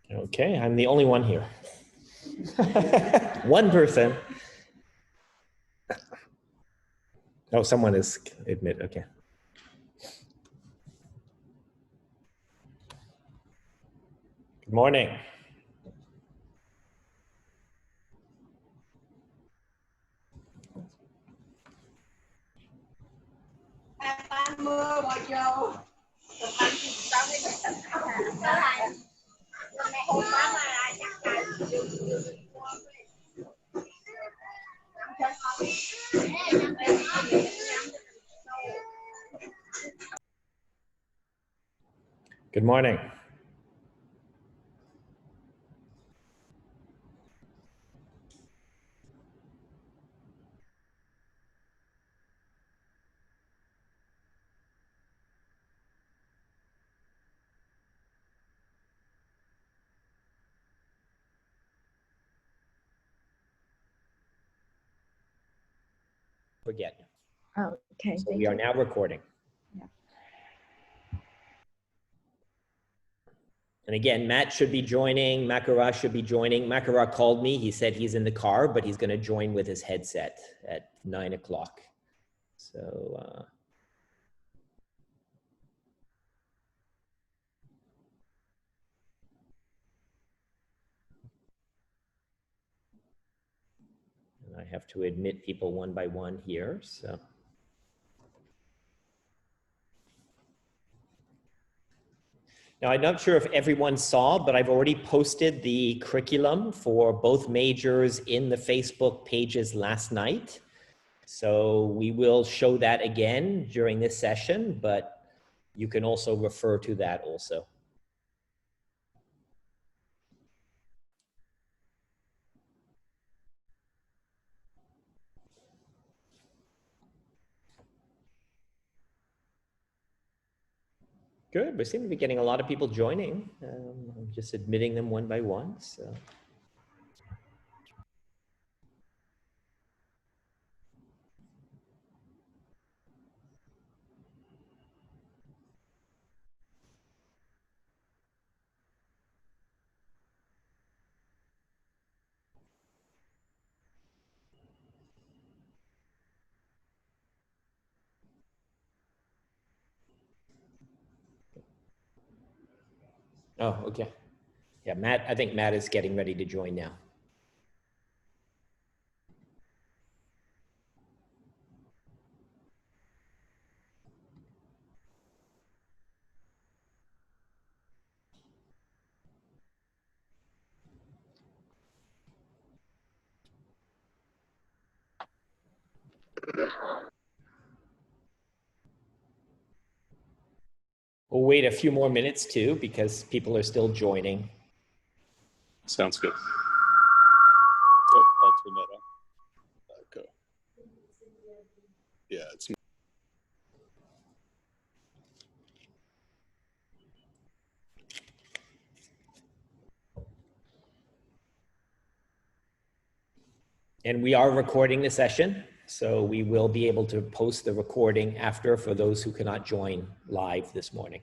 Okay, I'm the only one here. One person. Oh, someone is admit. Okay. Good morning. Good morning. Forget. Oh, okay. So we are now recording. Yeah. And again, Matt should be joining. Makara should be joining. Makara called me. He said he's in the car, but he's going to join with his headset at 9 o'clock. So I have to admit people one by one here. So. Now, I'm not sure if everyone saw, but I've already posted the curriculum for both majors in the Facebook pages last night. So we will show that again during this session, but you can also refer to that also. Good, we seem to be getting a lot of people joining. I'm just admitting them one by one, so. Oh, okay. Yeah, Matt, I think Matt is getting ready to join now. We'll wait a few more minutes too, because people are still joining. Sounds good. Oh, I'll turn that on. Okay. Yeah, it's. And we are recording the session, so we will be able to post the recording after for those who cannot join live this morning.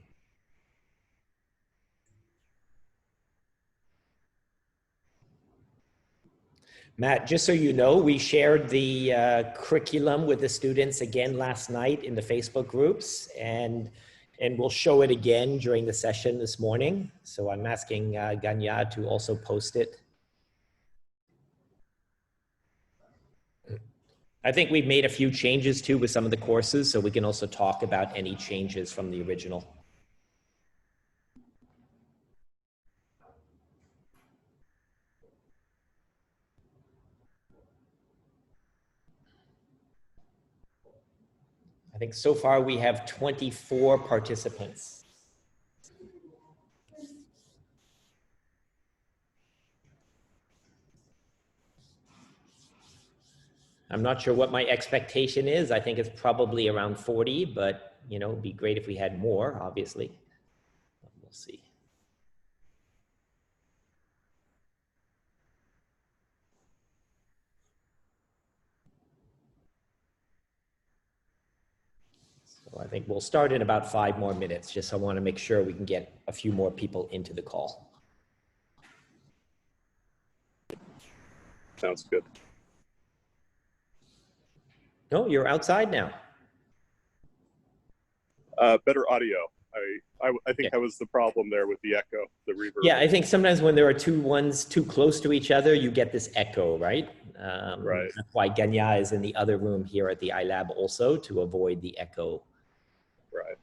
Matt, just so you know, we shared the curriculum with the students again last night in the Facebook groups, and we'll show it again during the session this morning. So I'm asking Ganya to also post it. I think we've made a few changes too with some of the courses, so we can also talk about any changes from the original. I think so far we have 24 participants. I'm not sure what my expectation is. I think it's probably around 40, but you know, it'd be great if we had more, obviously. We'll see. So I think we'll start in about 5 more minutes, just so I want to make sure we can get a few more people into the call. Sounds good. No, you're outside now. Better audio. I think Yeah. that was the problem there with the echo, the reverb. Yeah, I think sometimes when there are two ones too close to each other, you get this echo, right? Right. That's why Ganya is in the other room here at the iLab also, to avoid the echo. Right.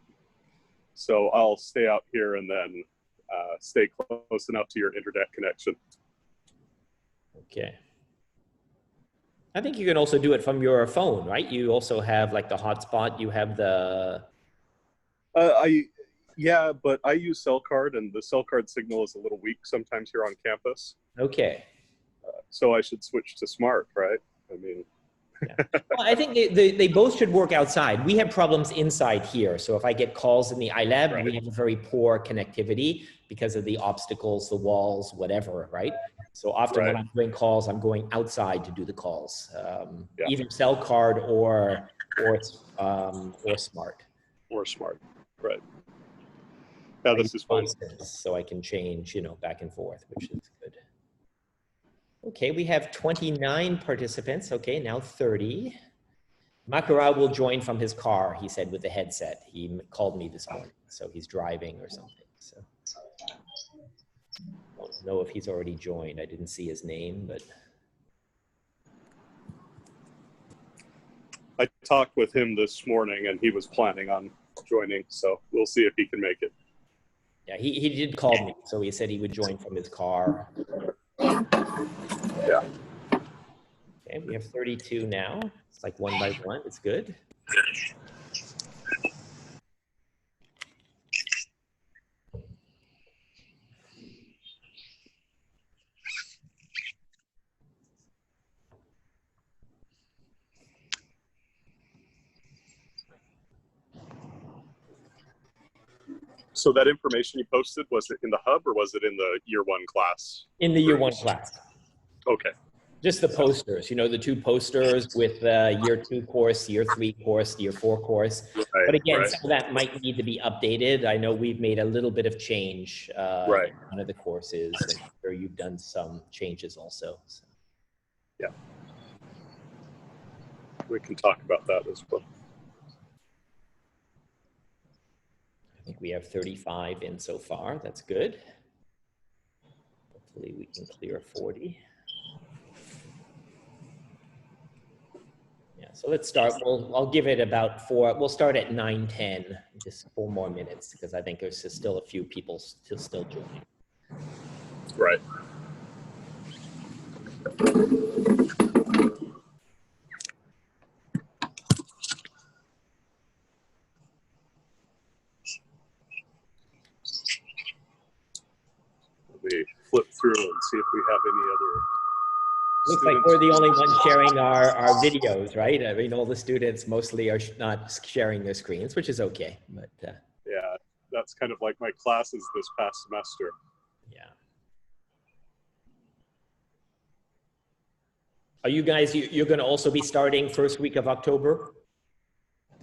So I'll stay out here and then stay close enough to your internet connection. Okay. I think you can also do it from your phone, right? You also have like the hotspot, you have the... Yeah, but I use cell card, and the cell card signal is a little weak sometimes here on campus. Okay. So I should switch to smart, right? I mean, Yeah. Well, I think they both should work outside. We have problems inside here. So if I get calls in the iLab, Right. we have a very poor connectivity because of the obstacles, the walls, whatever, right? So often when Right. I'm doing calls, I'm going outside to do the calls, Yeah. either cell card or smart. or smart, right? Yeah, this is fine. So I can change, you know, back and forth, which is good. Okay, we have 29 participants. Okay, now 30. Makara will join from his car, he said, with the headset. He called me this morning, so he's driving or something. So I don't know if he's already joined. I didn't see his name, but... I talked with him this morning, and he was planning on joining, so we'll see if he can make it. Yeah, he did call me, so he said he would join from his car. Yeah. Okay, we have 32 now. It's like one by one. It's good. So that information you posted, was it in the hub or was it in the year one class? In the year one class. Okay. Just the posters, you know, the two posters with the year 2 course, year 3 course, year 4 course. Right, but again, right. some of that might need to be updated. I know we've made a little bit of change Right. in one of the courses, and I'm sure you've done some changes also. So. Yeah. We can talk about that as well. I think we have 35 in so far. That's good. Hopefully we can clear 40. Yeah, so let's start. I'll give it about 4. We'll start at 9:10, just 4 more minutes, because I think there's still a few people still joining. Right. Let me flip through and see if we have any other. Looks like we're the only ones sharing our videos, right? I mean, all the students mostly are not sharing their screens, which is okay, but Yeah, that's kind of like my classes this past semester. yeah. Are you guys, you're going to also be starting first week of October?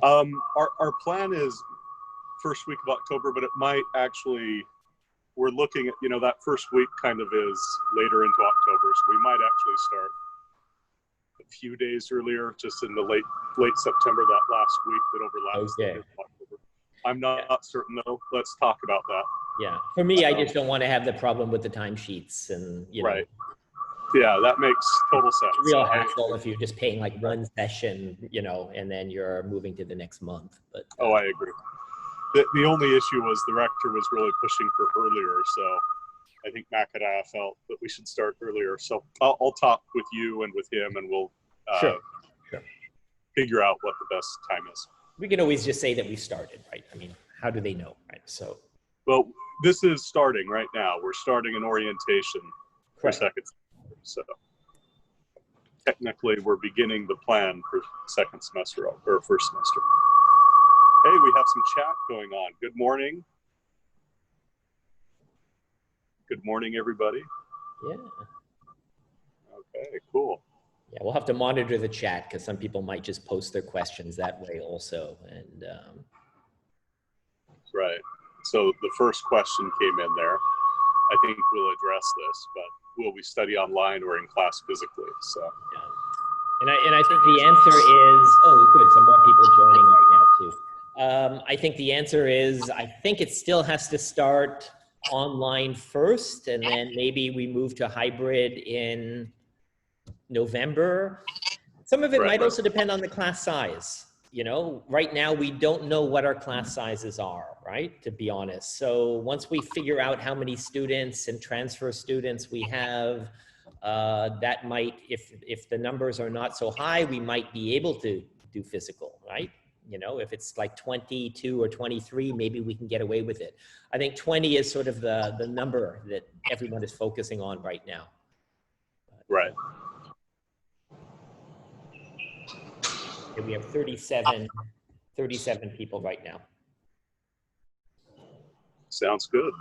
Our plan is first week of October, but it might actually, we're looking at, you know, that first week kind of is later into October, so we might actually start a few days earlier, just in the late September, that last week that overlaps. Okay. October. I'm not certain though. Let's talk about that. Yeah, for me, I just don't want to have the problem with the timesheets and, you know. Right. Yeah, that makes total sense. Real hassle if you're just paying like one session, you know, and then you're moving to the next month. But oh, I agree. The only issue was the rector was really pushing for earlier, so I think Makara felt that we should start earlier. So I'll talk with you and with him, and we'll sure. figure out what the best time is. We can always just say that we started, right? I mean, how do they know, right? So, well, this is starting right now. We're starting an orientation for second semester. So technically, we're beginning the plan for second semester or first semester. Hey, we have some chat going on. Good morning. Good morning, everybody. Yeah. Okay, cool. Yeah, we'll have to monitor the chat because some people might just post their questions that way also. And right. So the first question came in there. I think will address this, but will we study online or in class physically? So. Yeah. And I think the answer is, oh, good, some more people joining right now too. I think the answer is, I think it still has to start online first, and then maybe we move to hybrid in November. Some of it might also depend on the class size. You know, right now we don't know what our class sizes are, right? To be honest. So once we figure out how many students and transfer students we have, that might, if the numbers are not so high, we might be able to do physical, right? You know, if it's like 22 or 23, maybe we can get away with it. I think 20 is sort of the number that everyone is focusing on right now. Right. And we have 37 people right now. Sounds good.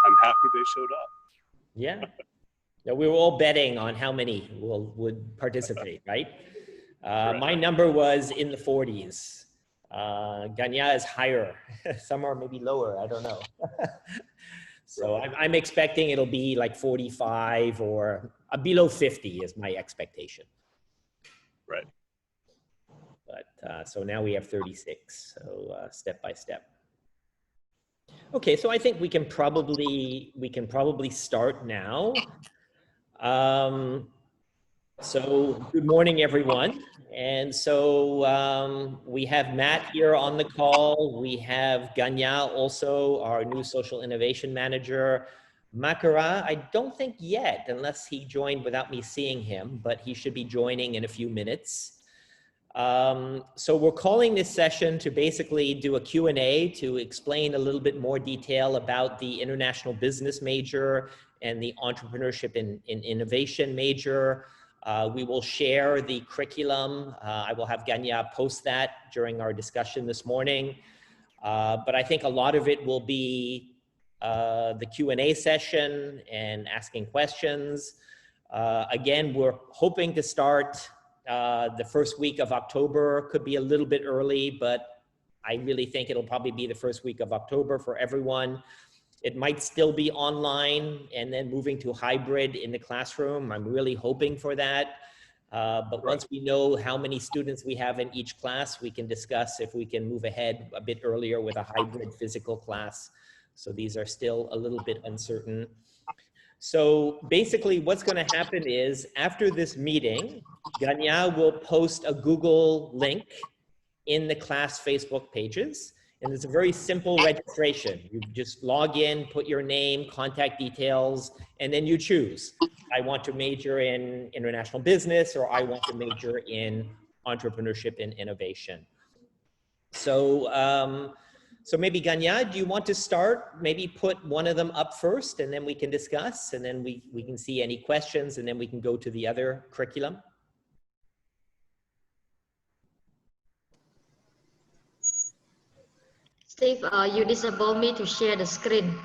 I'm happy they showed up. Yeah. No, we were all betting on how many would participate, right? My number was in the 40s. Ganya is higher. Some are maybe lower, I don't know. So I'm expecting it'll be like 45 or below 50 is my expectation. Right. But so now we have 36, so step by step. Okay, so I think we can probably start now. So good morning, everyone. And so we have Matt here on the call. We have Ganya also, our new social innovation manager. Makara, I don't think yet, unless he joined without me seeing him, but he should be joining in a few minutes. So we're calling this session to basically do a Q&A to explain a little bit more detail about the international business major and the entrepreneurship in innovation major. We will share the curriculum. I will have Ganya post that during our discussion this morning. But I think a lot of it will be the Q&A session and asking questions. Again, we're hoping to start the first week of October. Could be a little bit early, but I really think it'll probably be the first week of October for everyone. It might still be online and then moving to hybrid in the classroom. I'm really hoping for that. But once we know how many students we have in each class, we can discuss if we can move ahead a bit earlier with a hybrid physical class. So these are still a little bit uncertain. So basically what's going to happen is after this meeting, Ganya will post a Google link in the class Facebook pages. And it's a very simple registration. You just log in, put your name, contact details, and then you choose. I want to major in international business, or I want to major in entrepreneurship and innovation. So, so maybe Ganya, do you want to start? Maybe put one of them up first, and then we can discuss, and then we can see any questions, and then we can go to the other curriculum. Steve, you disable me to share the screen.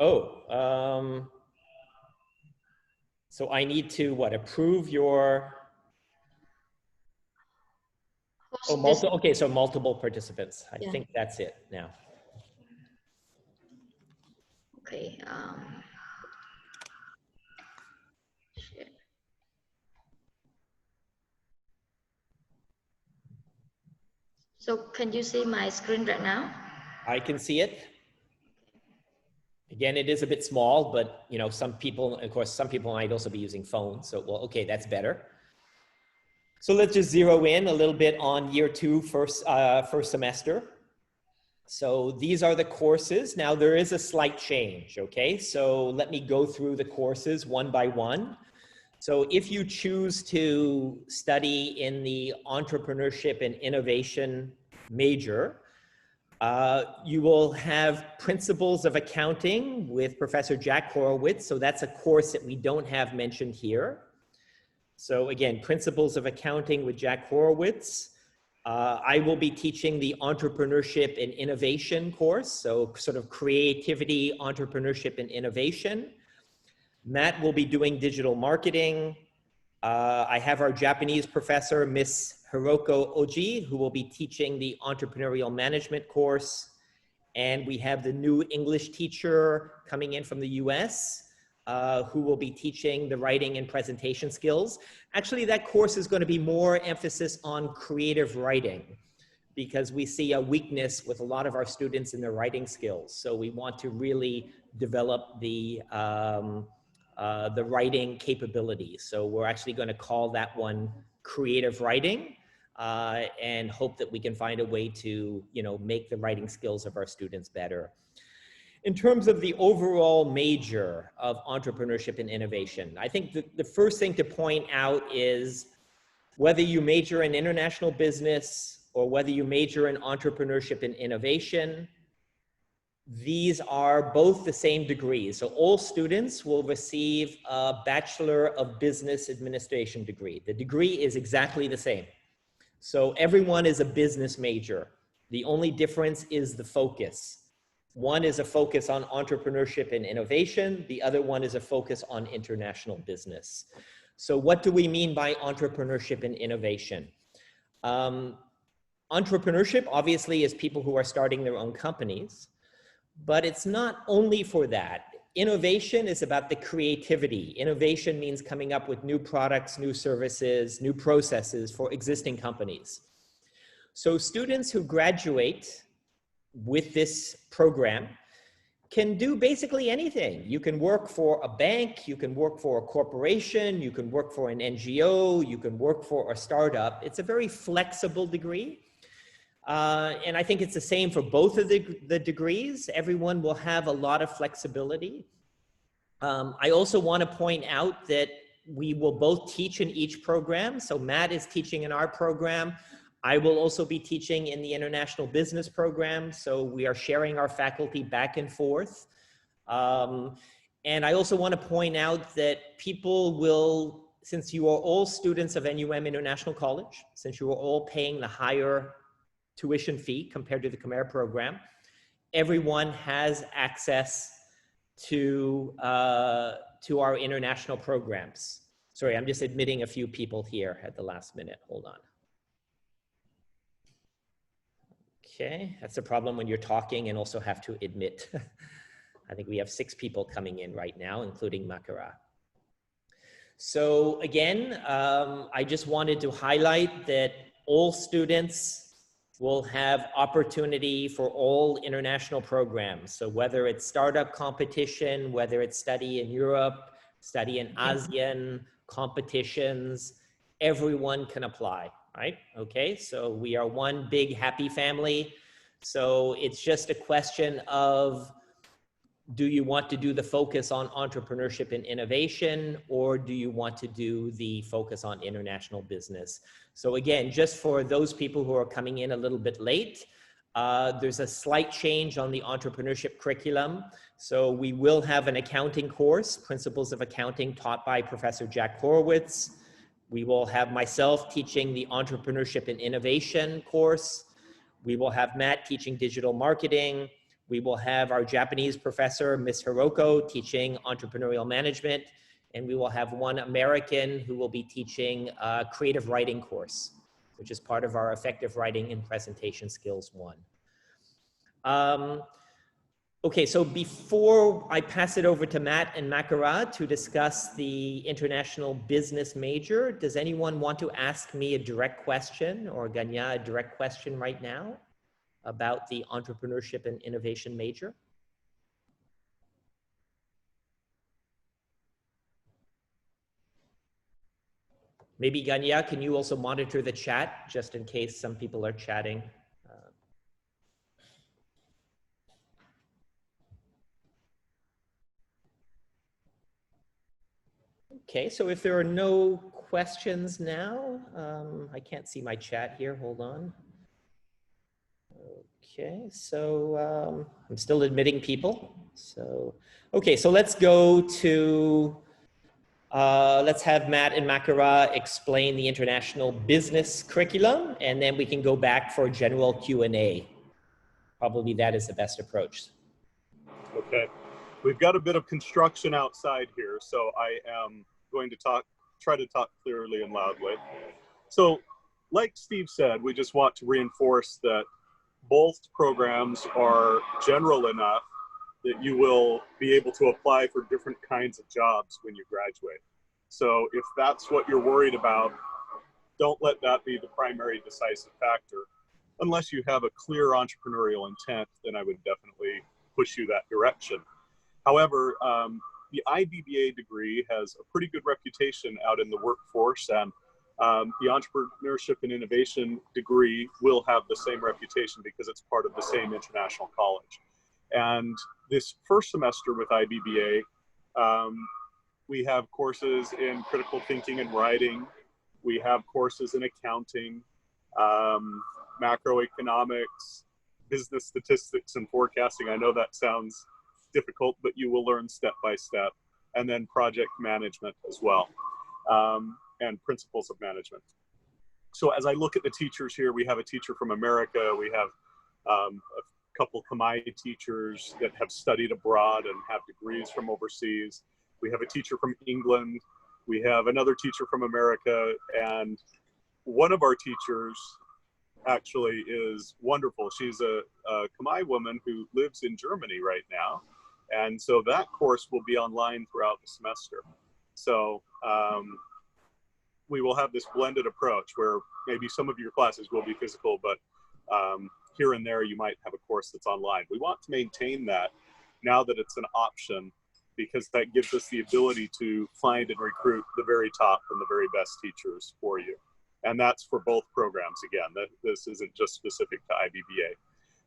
Oh, so I need to what? Approve your. Oh, okay, so multiple participants. I think that's it now. Okay. Share. So can you see my screen right now? I can see it. Again, it is a bit small, but you know, some people, of course, some people might also be using phones. So, well, okay, that's better. So let's just zero in a little bit on year two, first semester. So these are the courses. Now there is a slight change, okay? So let me go through the courses one by one. So if you choose to study in the entrepreneurship and innovation major, you will have Principles of Accounting with Professor Jack Horowitz. So that's a course that we don't have mentioned here. So again, Principles of Accounting with Jack Horowitz. I will be teaching the Entrepreneurship and Innovation course. So sort of creativity, entrepreneurship, and innovation. Matt will be doing digital marketing. I have our Japanese professor, Miss Hiroko Oji, who will be teaching the entrepreneurial management course. And we have the new English teacher coming in from the US, who will be teaching the writing and presentation skills. Actually, that course is going to be more emphasis on creative writing, because we see a weakness with a lot of our students in their writing skills. So we want to really develop the writing capabilities. So we're actually going to call that one creative writing, and hope that we can find a way to, make the writing skills of our students better. In terms of the overall major of entrepreneurship and innovation, I think the first thing to point out is whether you major in international business or whether you major in entrepreneurship and innovation, these are both the same degree. So all students will receive a Bachelor of Business Administration degree. The degree is exactly the same. So everyone is a business major. The only difference is the focus. One is a focus on entrepreneurship and innovation. The other one is a focus on international business. So what do we mean by entrepreneurship and innovation? Entrepreneurship obviously is people who are starting their own companies, but it's not only for that. Innovation is about the creativity. Innovation means coming up with new products, new services, new processes for existing companies. So students who graduate with this program can do basically anything. You can work for a bank, you can work for a corporation, you can work for an NGO, you can work for a startup. It's a very flexible degree. And I think it's the same for both of the degrees. Everyone will have a lot of flexibility. I also want to point out that we will both teach in each program. So Matt is teaching in our program. I will also be teaching in the international business program. So we are sharing our faculty back and forth. And I also want to point out that people will, since you are all students of NUM International College, since you are all paying the higher tuition fee compared to the Khmer program, everyone has access to our international programs. Sorry, I'm just admitting a few people here at the last minute. Hold on. Okay, that's the problem when you're talking and also have to admit. I think we have 6 people coming in right now, including Makara. So again, I just wanted to highlight that all students will have opportunity for all international programs. So whether it's startup competition, whether it's study in Europe, study in ASEAN competitions, everyone can apply, right? Okay, so we are one big happy family. So it's just a question of, do you want to do the focus on entrepreneurship and innovation, or do you want to do the focus on international business? So again, just for those people who are coming in a little bit late, there's a slight change on the entrepreneurship curriculum. So we will have an accounting course, Principles of Accounting, taught by Professor Jack Horowitz. We will have myself teaching the entrepreneurship and innovation course. We will have Matt teaching digital marketing. We will have our Japanese professor, Ms. Hiroko, teaching entrepreneurial management. And we will have one American who will be teaching a creative writing course, which is part of our effective writing and presentation skills 1. Okay, so before I pass it over to Matt and Makara to discuss the international business major, does anyone want to ask me a direct question, or Ganya a direct question right now about the entrepreneurship and innovation major? Maybe Ganya, can you also monitor the chat just in case some people are chatting? Okay, so if there are no questions now, I can't see my chat here, hold on. Okay, so I'm still admitting people. So, okay, so let's go to, let's have Matt and Makara explain the international business curriculum, and then we can go back for general Q&A. Probably that is the best approach. Okay, we've got a bit of construction outside here, so I am going to try to talk clearly and loudly. So like Steve said, we just want to reinforce that both programs are general enough that you will be able to apply for different kinds of jobs when you graduate. So if that's what you're worried about, don't let that be the primary decisive factor. Unless you have a clear entrepreneurial intent, then I would definitely push you that direction. However, the IBBA degree has a pretty good reputation out in the workforce, and the entrepreneurship and innovation degree will have the same reputation because it's part of the same international college. And this first semester with IBBA, we have courses in critical thinking and writing. We have courses in accounting, macroeconomics, business statistics and forecasting. I know that sounds difficult, but you will learn step by step. And then project management as well, and principles of management. So as I look at the teachers here, we have a teacher from America. We have a couple Khmer teachers that have studied abroad and have degrees from overseas. We have a teacher from England. We have another teacher from America. And one of our teachers actually is wonderful. She's a Khmer woman who lives in Germany right now. And so that course will be online throughout the semester. So we will have this blended approach where maybe some of your classes will be physical, but here and there you might have a course that's online. We want to maintain that now that it's an option, because that gives us the ability to find and recruit the very top and the very best teachers for you. And that's for both programs. Again, this isn't just specific to IBBA.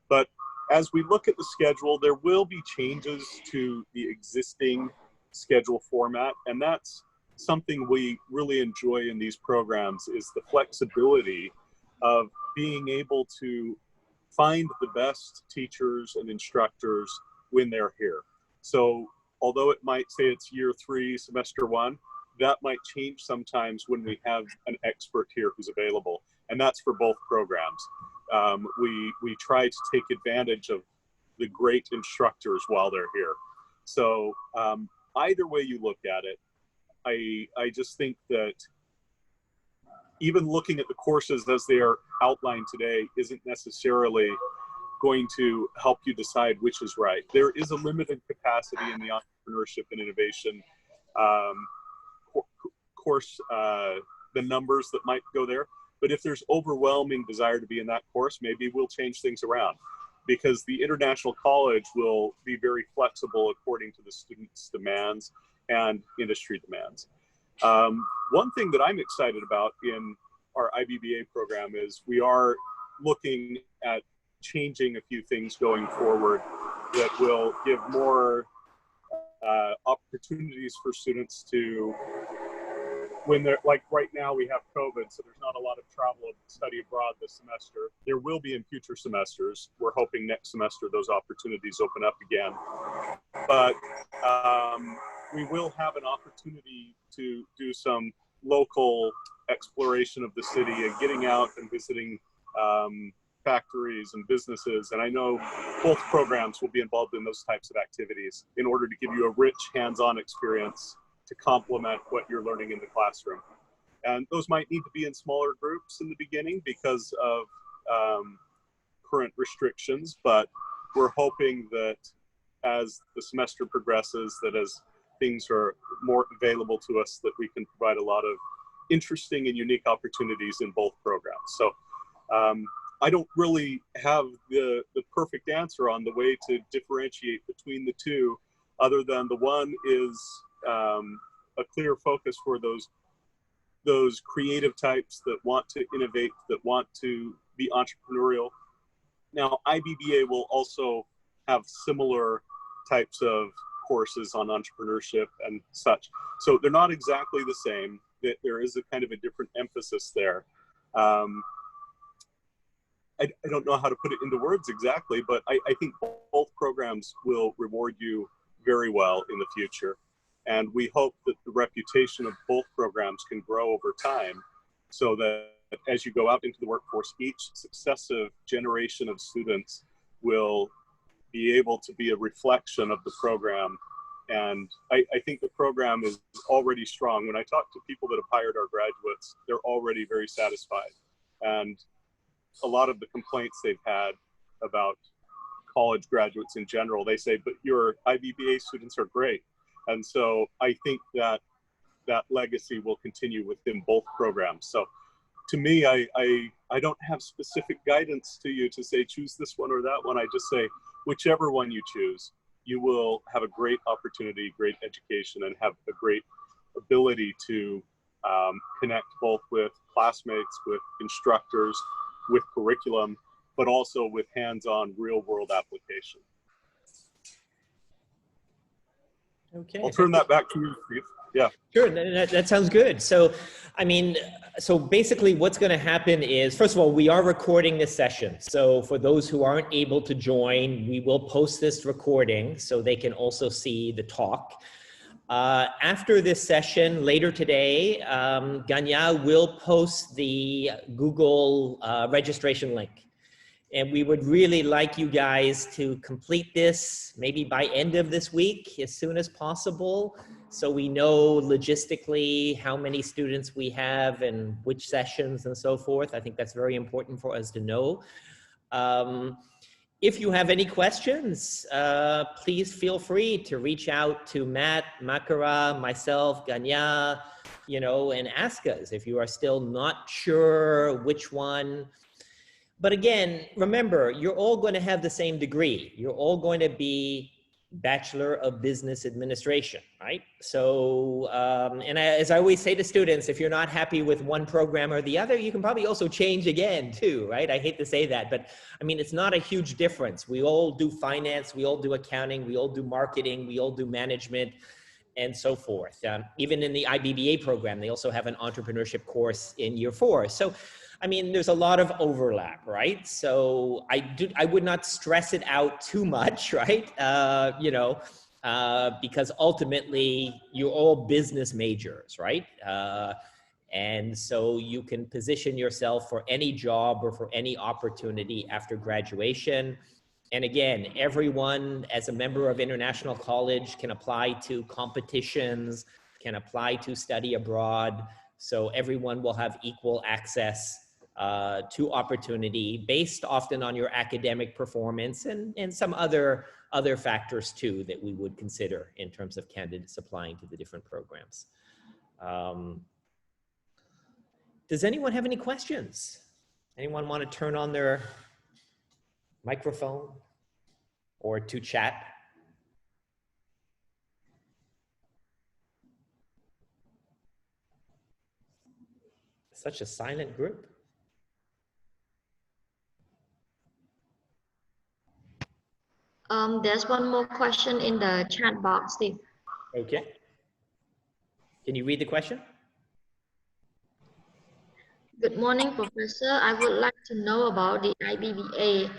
But as we look at the schedule, there will be changes to the existing schedule format. And that's something we really enjoy in these programs, is the flexibility of being able to find the best teachers and instructors when they're here. So although it might say it's year 3, semester 1, that might change sometimes when we have an expert here who's available. And that's for both programs. We try to take advantage of the great instructors while they're here. So either way you look at it, I just think that even looking at the courses as they are outlined today isn't necessarily going to help you decide which is right. There is a limited capacity in the entrepreneurship and innovation course, the numbers that might go there. But if there's overwhelming desire to be in that course, maybe we'll change things around, because the international college will be very flexible according to the students' demands and industry demands. One thing that I'm excited about in our IBBA program is we are looking at changing a few things going forward that will give more opportunities for students to, when they're, like right now we have COVID, so there's not a lot of travel and study abroad this semester. There will be in future semesters. We're hoping next semester those opportunities open up again. But we will have an opportunity to do some local exploration of the city and getting out and visiting factories and businesses. And I know both programs will be involved in those types of activities in order to give you a rich hands-on experience to complement what you're learning in the classroom. And those might need to be in smaller groups in the beginning because of current restrictions, but we're hoping that as the semester progresses, that as things are more available to us, that we can provide a lot of interesting and unique opportunities in both programs. So I don't really have the perfect answer on the way to differentiate between the two, other than the one is a clear focus for those creative types that want to innovate, that want to be entrepreneurial. Now, IBBA will also have similar types of courses on entrepreneurship and such. So they're not exactly the same. There is a kind of a different emphasis there. I don't know how to put it into words exactly, but I think both programs will reward you very well in the future. And we hope that the reputation of both programs can grow over time, so that as you go out into the workforce, each successive generation of students will be able to be a reflection of the program. And I think the program is already strong. When I talk to people that have hired our graduates, they're already very satisfied. And a lot of the complaints they've had about college graduates in general. They say, but your IBBA students are great. And so I think that that legacy will continue within both programs. So to me, I don't have specific guidance to you to say, choose this one or that one. I just say, whichever one you choose, you will have a great opportunity, great education, and have a great ability to connect both with classmates, with instructors, with curriculum, but also with hands-on real-world application. Okay. I'll turn that back to you, Steve. Yeah. Sure, that sounds good. So, I mean, so basically what's going to happen is, first of all, we are recording this session. So for those who aren't able to join, we will post this recording so they can also see the talk. After this session, later today, Ganya will post the Google registration link. And we would really like you guys to complete this maybe by end of this week, as soon as possible, so we know logistically how many students we have and which sessions and so forth. I think that's very important for us to know. If you have any questions, please feel free to reach out to Matt, Makara, myself, Ganya, you know, and ask us if you are still not sure which one. But again, remember, you're all going to have the same degree. You're all going to be Bachelor of Business Administration, right? So, as I always say to students, if you're not happy with one program or the other, you can probably also change again too, right? I hate to say that, but I mean, it's not a huge difference. We all do finance, we all do accounting, we all do marketing, we all do management, and so forth. Even in the IBBA program, they also have an entrepreneurship course in year 4. So, I mean, there's a lot of overlap, right? So I would not stress it out too much, right? You know, because ultimately you're all business majors, right? And so you can position yourself for any job or for any opportunity after graduation. And again, everyone as a member of International College can apply to competitions, can apply to study abroad. So everyone will have equal access to opportunity based often on your academic performance and some other factors too that we would consider in terms of candidates applying to the different programs. Does anyone have any questions? Anyone want to turn on their microphone or to chat? Such a silent group. There's one more question in the chat box, Steve. Okay. Can you read the question? Good morning, Professor. I would like to know about the IBBA.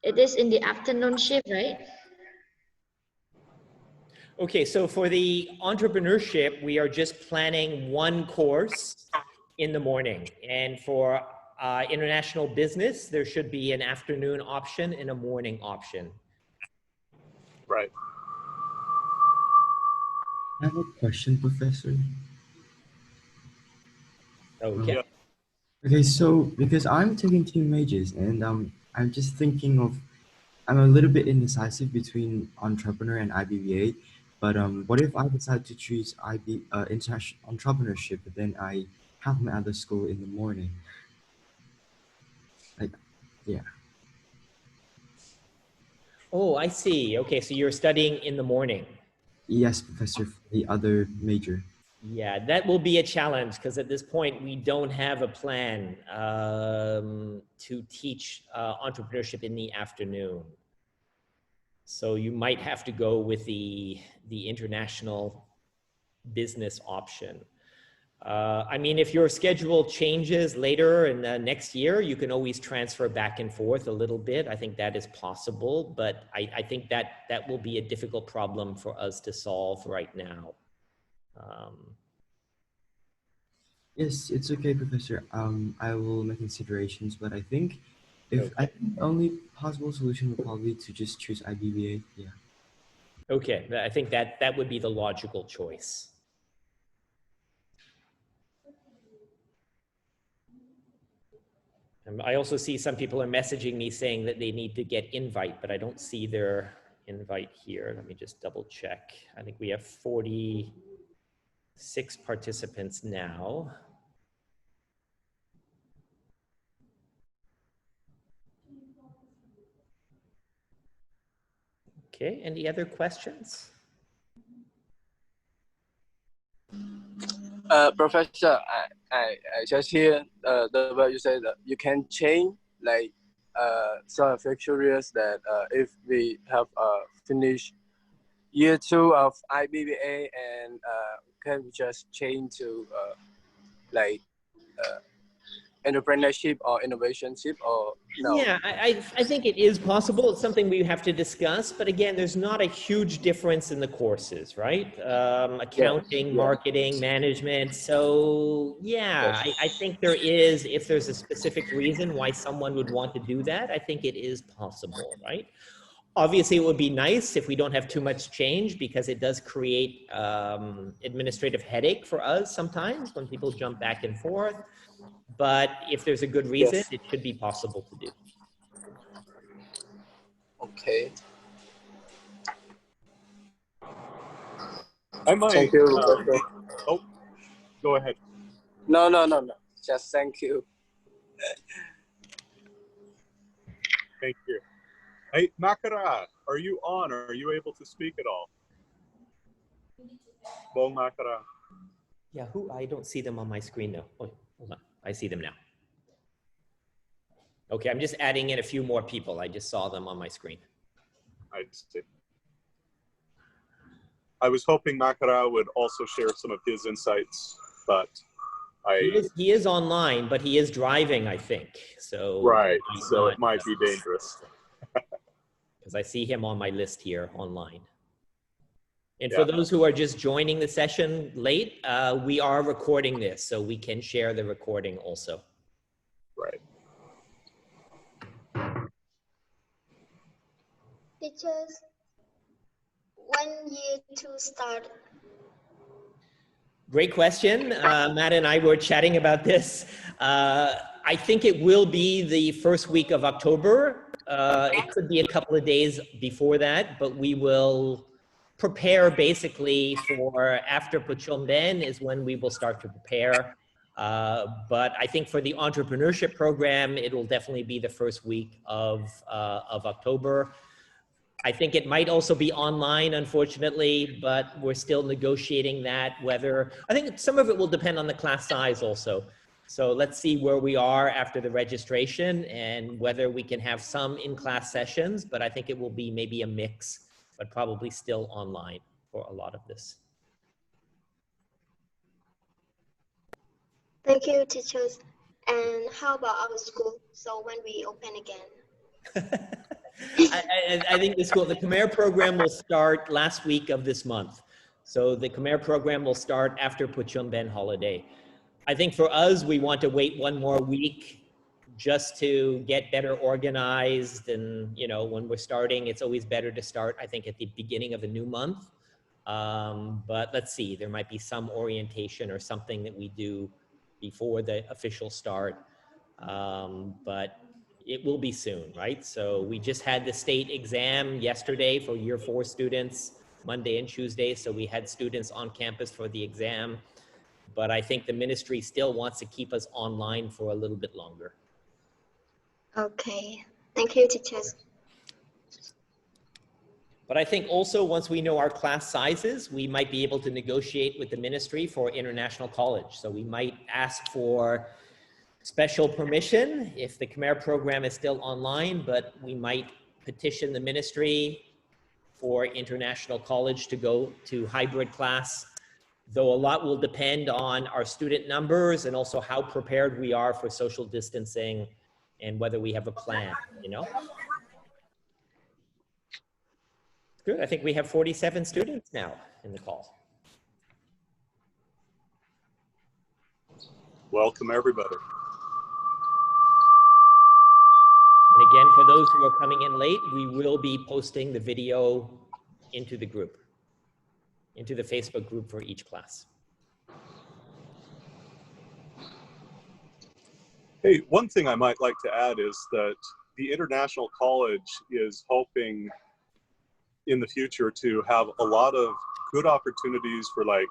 It is in the afternoon shift, right? Okay, so for the entrepreneurship, we are just planning one course in the morning. And for international business, there should be an afternoon option and a morning option. Right. I have a question, Professor. Okay. Yeah. Okay, so because I'm taking 2 majors and I'm just thinking of, I'm a little bit indecisive between entrepreneur and IBBA, but what if I decide to choose international entrepreneurship, but then I have my other school in the morning? Like, yeah. Oh, I see. Okay, so you're studying in the morning. Yes, Professor, for the other major. Yeah, that will be a challenge because at this point we don't have a plan to teach entrepreneurship in the afternoon. So you might have to go with the international business option. I mean, if your schedule changes later in the next year, you can always transfer back and forth a little bit. I think that is possible, but I think that will be a difficult problem for us to solve right now. Yes, it's okay, Professor. I will make considerations, but I think Okay. I think the only possible solution would probably to just choose IBBA. Yeah. Okay, I think that would be the logical choice. And I also see some people are messaging me saying that they need to get invite, but I don't see their invite here. Let me just double check. I think we have 46 participants now. Okay, any other questions? Professor, I just hear the way you say that you can change like so I'm very curious that if we have finished year 2 of IBBA and can we just change to like entrepreneurship or innovationship or no? Yeah, I think it is possible. It's something we have to discuss. But again, there's not a huge difference in the courses, right? Accounting, marketing, management. So yeah, I think there is, if there's a specific reason why someone would want to do that, I think it is possible, right? Obviously, it would be nice if we don't have too much change because it does create administrative headache for us sometimes when people jump back and forth. But if there's a good reason, Yes. it should be possible to do. Okay. I might. Thank you. Professor. Oh, go ahead. No. Just thank you. Thank you. Hey, Makara, are you on? Are you able to speak at all? Bong Makara. Yeah, who? I don't see them on my screen though. Oh, hold on. I see them now. Okay, I'm just adding in a few more people. I just saw them on my screen. I see. I was hoping Makara would also share some of his insights, but He is online, but he is driving, I think. So right. So it might be dangerous. Because I see him on my list here online. And for those who are just joining the session late, we are recording this, so we can share the recording also. Right. Teachers, when year 2 start? Great question. Matt and I were chatting about this. I think it will be the first week of October. It could be a couple of days before that, but we will prepare basically for after Puchonben is when we will start to prepare. But I think for the entrepreneurship program, it will definitely be the first week of October. I think it might also be online, unfortunately, but we're still negotiating that whether, I think some of it will depend on the class size also. So let's see where we are after the registration and whether we can have some in-class sessions, but I think it will be maybe a mix, but probably still online for a lot of this. Thank you, teachers. And how about our school? So when we open again? I think the Khmer program will start last week of this month. So the Khmer program will start after Puchonben holiday. I think for us, we want to wait one more week just to get better organized. And, you know, when we're starting, it's always better to start, I think, at the beginning of a new month. But let's see, there might be some orientation or something that we do before the official start. But it will be soon, right? So we just had the state exam yesterday for year 4 students, Monday and Tuesday. So we had students on campus for the exam. But I think the ministry still wants to keep us online for a little bit longer. Okay, thank you, teachers. But I think also once we know our class sizes, we might be able to negotiate with the ministry for international college. So we might ask for special permission if the Khmer program is still online, but we might petition the ministry for international college to go to hybrid class, though a lot will depend on our student numbers and also how prepared we are for social distancing and whether we have a plan, you know? Good, I think we have 47 students now in the call. Welcome, everybody. And again, for those who are coming in late, we will be posting the video into the group, into the Facebook group for each class. Hey, one thing I might like to add is that the International College is hoping in the future to have a lot of good opportunities for like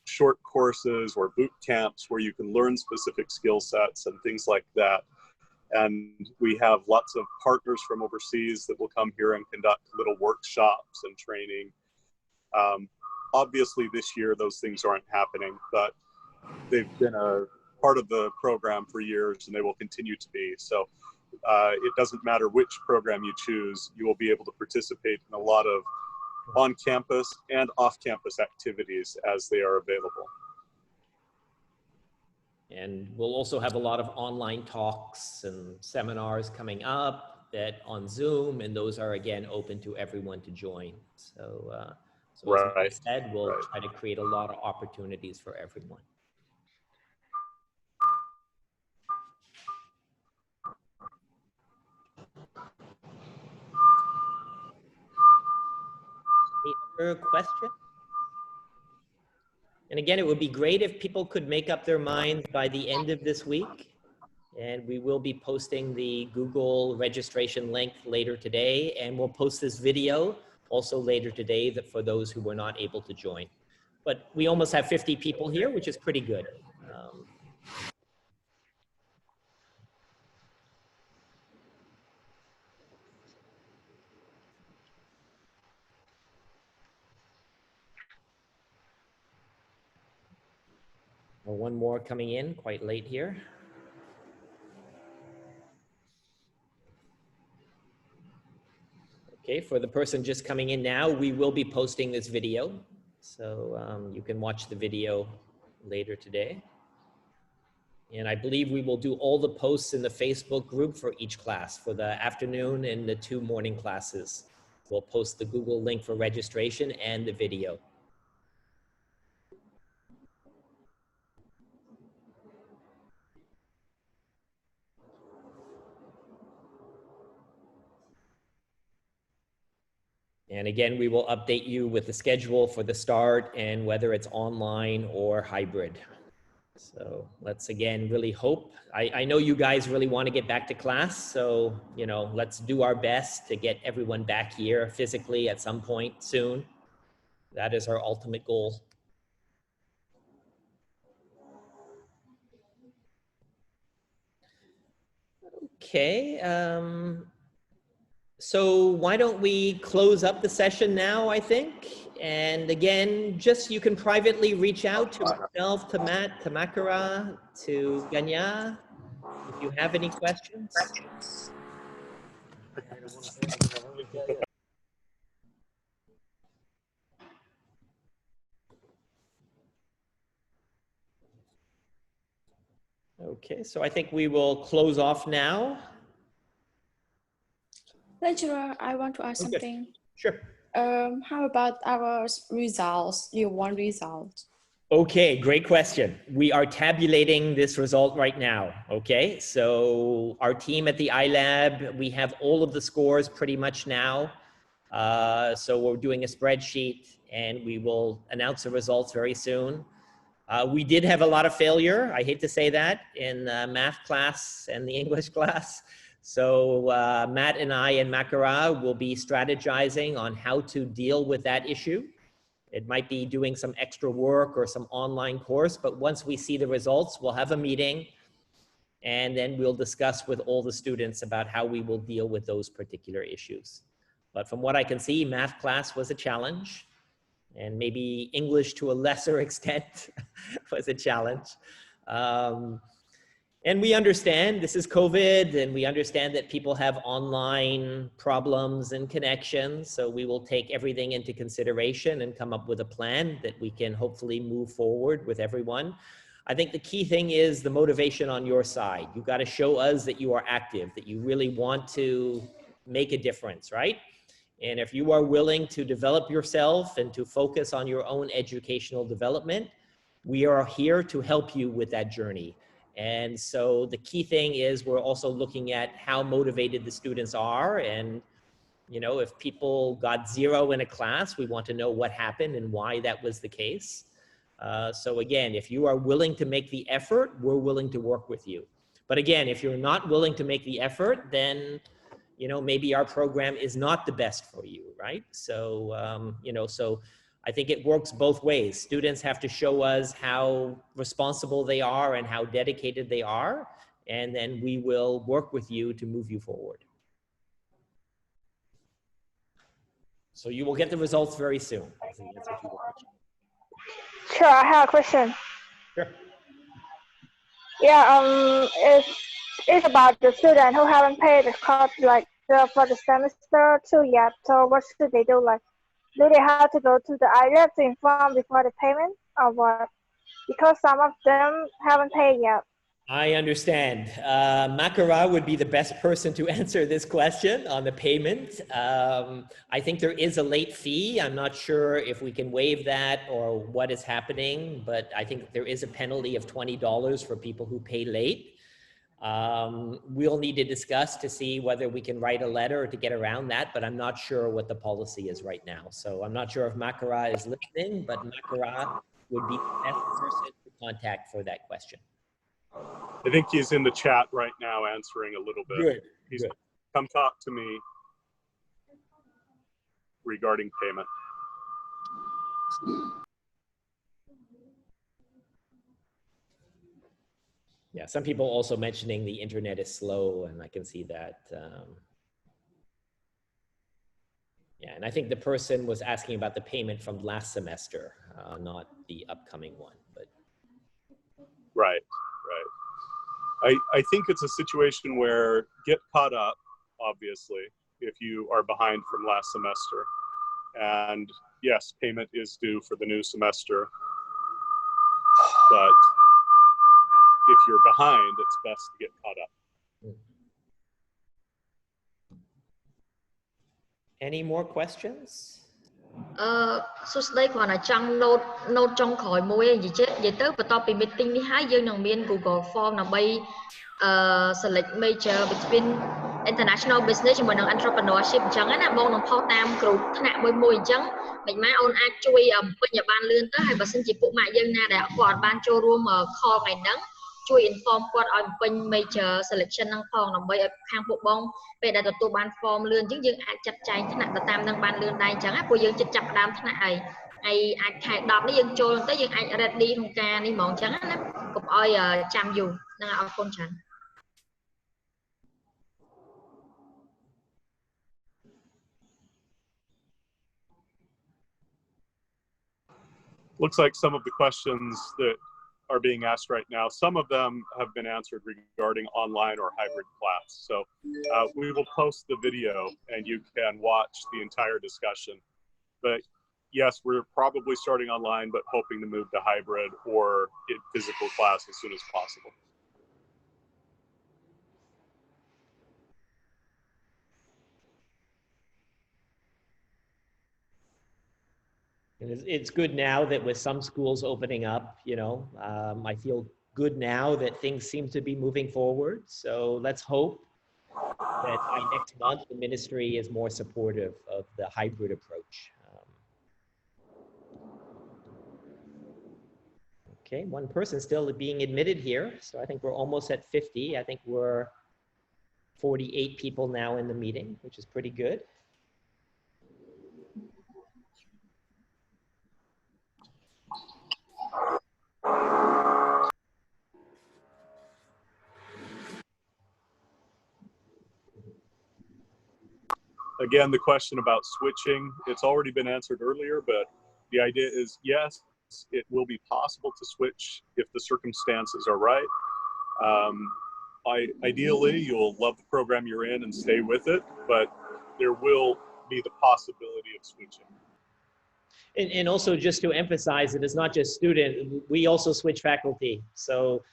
short courses or boot camps where you can learn specific skill sets and things like that. And we have lots of partners from overseas that will come here and conduct little workshops and training. Obviously this year those things aren't happening, but they've been a part of the program for years and they will continue to be. So it doesn't matter which program you choose, you will be able to participate in a lot of on-campus and off-campus activities as they are available. And we'll also have a lot of online talks and seminars coming up that on Zoom, and those are again open to everyone to join. So, as I said, we'll try to create a lot of opportunities for everyone. Any other question? And again, it would be great if people could make up their minds by the end of this week. And we will be posting the Google registration link later today. And we'll post this video also later today that for those who were not able to join. But we almost have 50 people here, which is pretty good. One more coming in quite late here. Okay, for the person just coming in now, we will be posting this video. So you can watch the video later today. And I believe we will do all the posts in the Facebook group for each class for the afternoon and the 2 morning classes. We'll post the Google link for registration and the video. And again, we will update you with the schedule for the start and whether it's online or hybrid. So let's again really hope. I know you guys really want to get back to class. So, you know, let's do our best to get everyone back here physically at some point soon. That is our ultimate goal. Okay. So why don't we close up the session now, I think. And again, just you can privately reach out to myself, to Matt, to Makara, to Ganya, if you have any questions. Okay, so I think we will close off now. Lecturer, I want to ask something. Sure. How about our results? You want results? Okay, great question. We are tabulating this result right now. Okay, so our team at the iLab, we have all of the scores pretty much now. So we're doing a spreadsheet and we will announce the results very soon. We did have a lot of failure, I hate to say that, in math class and the English class. So Matt and I and Makara will be strategizing on how to deal with that issue. It might be doing some extra work or some online course, but once we see the results, we'll have a meeting and then we'll discuss with all the students about how we will deal with those particular issues. But from what I can see, math class was a challenge and maybe English to a lesser extent was a challenge. And we understand this is COVID and we understand that people have online problems and connections. So we will take everything into consideration and come up with a plan that we can hopefully move forward with everyone. I think the key thing is the motivation on your side. You got to show us that you are active, that you really want to make a difference, right? And if you are willing to develop yourself and to focus on your own educational development, we are here to help you with that journey. And so the key thing is we're also looking at how motivated the students are. And, you know, if people got 0 in a class, we want to know what happened and why that was the case. So again, if you are willing to make the effort, we're willing to work with you. But again, if you're not willing to make the effort, then, you know, maybe our program is not the best for you, right? So, you know, so I think it works both ways. Students have to show us how responsible they are and how dedicated they are, and then we will work with you to move you forward. So you will get the results very soon. I think that's what you want. Sure, I have a question. Sure. Yeah, it's about the student who haven't paid the cost for the semester 2 yet. So what should they do? Like, do they have to go to the IREF to inform before the payment or what? Because some of them haven't paid yet. I understand. Makara would be the best person to answer this question on the payment. I think there is a late fee. I'm not sure if we can waive that or what is happening, but I think there is a penalty of $20 for people who pay late. We'll need to discuss to see whether we can write a letter to get around that, but I'm not sure what the policy is right now. So I'm not sure if Makara is listening, but Makara would be the best person to contact for that question. I think he's in the chat right now answering a little bit. Good. He's Good. come talk to me regarding payment. Yeah, some people also mentioning the internet is slow, and I can see that. Yeah, and I think the person was asking about the payment from last semester, not the upcoming one. But Right, right. I think it's a situation where get caught up, obviously, if you are behind from last semester. And yes, payment is due for the new semester. But if you're behind, it's best to get caught up. Any more questions? សួស្តីគ្រាន់តែចង់ note ចុងក្រោយមួយនិយាយទៅបន្ទាប់ពី meeting នេះហើយយើងនឹងមាន Google Form ដើម្បី select major between international business ជាមួយនឹង entrepreneurship អញ្ចឹងណាបងនឹងផុសតាម group ថ្នាក់មួយអញ្ចឹងមិនម៉ែអូនអាចជួយពេញឲ្យបានលឿនទៅហើយបើសិនជាពួកម៉ាក់យើងណាដែលគាត់អត់បានចូលរួម call ថ្ងៃហ្នឹងជួយ inform គាត់ឲ្យពេញ major selection ហ្នឹងផងដើម្បីឲ្យខាងពួកបងពេលដែលទទួលបាន form លឿនអញ្ចឹងយើងអាចចាត់ចែងថ្នាក់ទៅតាមនឹងបានលឿនដែរអញ្ចឹងណាព្រោះយើងចិត្តចាប់ផ្ដើមថ្នាក់ហើយអាចខែ10នេះយើងចូលទៅយើងអាច ready ក្នុងការនេះហ្មងអញ្ចឹងណាកុំឲ្យចាំយូរហ្នឹងអរគុណច្រើន Looks like some of the questions that are being asked right now, some of them have been answered regarding online or hybrid class. So we will post the video and you can watch the entire discussion. But yes, we're probably starting online, but hoping to move to hybrid or in physical class as soon as possible. And it's good now that with some schools opening up, you know, I feel good now that things seem to be moving forward. So let's hope that by next month, the ministry is more supportive of the hybrid approach. Okay, one person still being admitted here. So I think we're almost at 50. I think we're 48 people now in the meeting, which is pretty good. Again, the question about switching, it's already been answered earlier, but the idea is yes, it will be possible to switch if the circumstances are right. Ideally, you'll love the program you're in and stay with it, but there will be the possibility of switching. And also just to emphasize that it's not just student, we also switch faculty. So,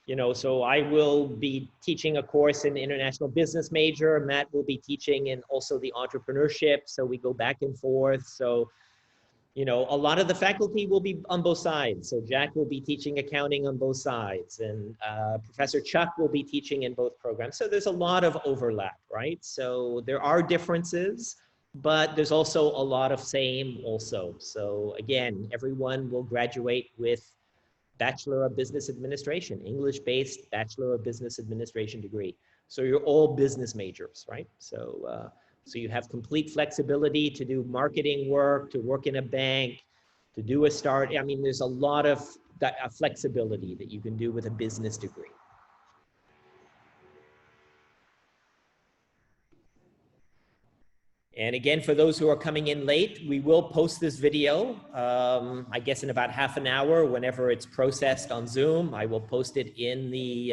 you know, so I will be teaching a course in international business major. Matt will be teaching in also the entrepreneurship. So we go back and forth. So, you know, a lot of the faculty will be on both sides. So Jack will be teaching accounting on both sides, and Professor Chuck will be teaching in both programs. So there's a lot of overlap, right? So there are differences, but there's also a lot of same also. So again, everyone will graduate with Bachelor of Business Administration, English-based Bachelor of Business Administration degree. So you're all business majors, right? So, so you have complete flexibility to do marketing work, to work in a bank, to do a start. I mean, there's a lot of flexibility that you can do with a business degree. And again, for those who are coming in late, we will post this video, I guess in about half an hour, whenever it's processed on Zoom. I will post it in the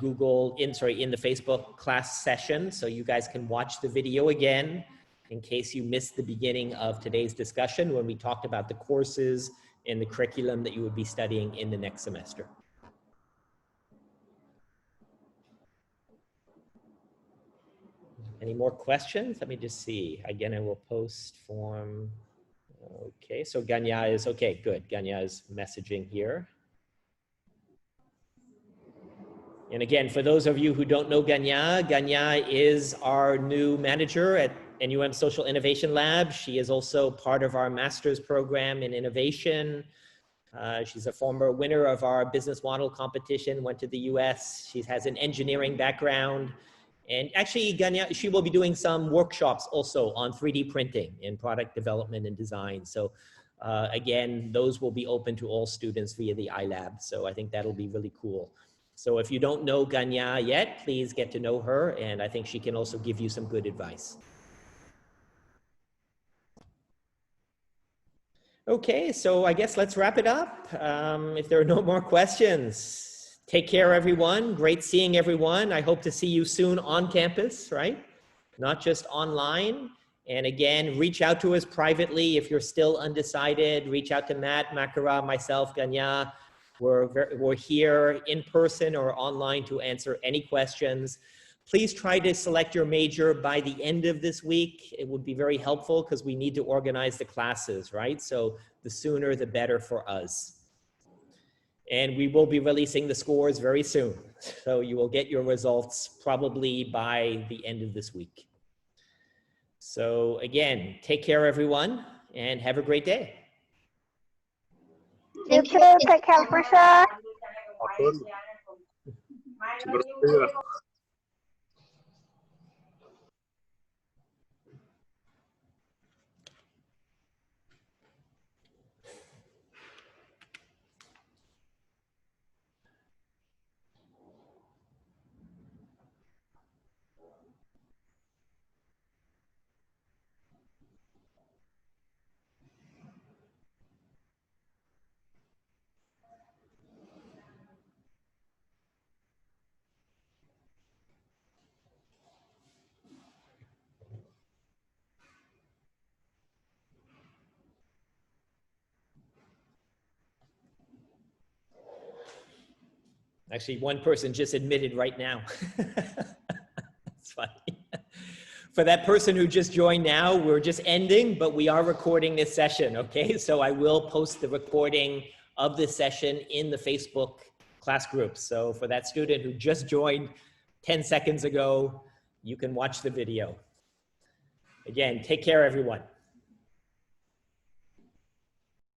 Google, in the Facebook class session. So you guys can watch the video again in case you missed the beginning of today's discussion when we talked about the courses and the curriculum that you would be studying in the next semester. Any more questions? Let me just see. Again, I will post form. Okay, so Ganya is, okay, good. Ganya is messaging here. And again, for those of you who don't know Ganya, Ganya is our new manager at NUM Social Innovation Lab. She is also part of our master's program in innovation. She's a former winner of our business model competition, went to the US. She has an engineering background. And actually, Ganya, she will be doing some workshops also on 3D printing and product development and design. So again, those will be open to all students via the iLab. So I think that'll be really cool. So if you don't know Ganya yet, please get to know her. And I think she can also give you some good advice. Okay, so I guess let's wrap it up. If there are no more questions. Take care, everyone. Great seeing everyone. I hope to see you soon on campus, right? Not just online. And again, reach out to us privately if you're still undecided. Reach out to Matt, Makara, myself, Ganya. We're here in person or online to answer any questions. Please try to select your major by the end of this week. It would be very helpful because we need to organize the classes, right? So the sooner, the better for us. And we will be releasing the scores very soon. So you will get your results probably by the end of this week. So again, take care, everyone, and have a great day. You too. Take care, Prisha. Actually, one person just admitted right now. It's funny. For that person who just joined now, we're just ending, but we are recording this session, okay? So I will post the recording of this session in the Facebook class group. So for that student who just joined 10 seconds ago, you can watch the video. Again, take care, everyone.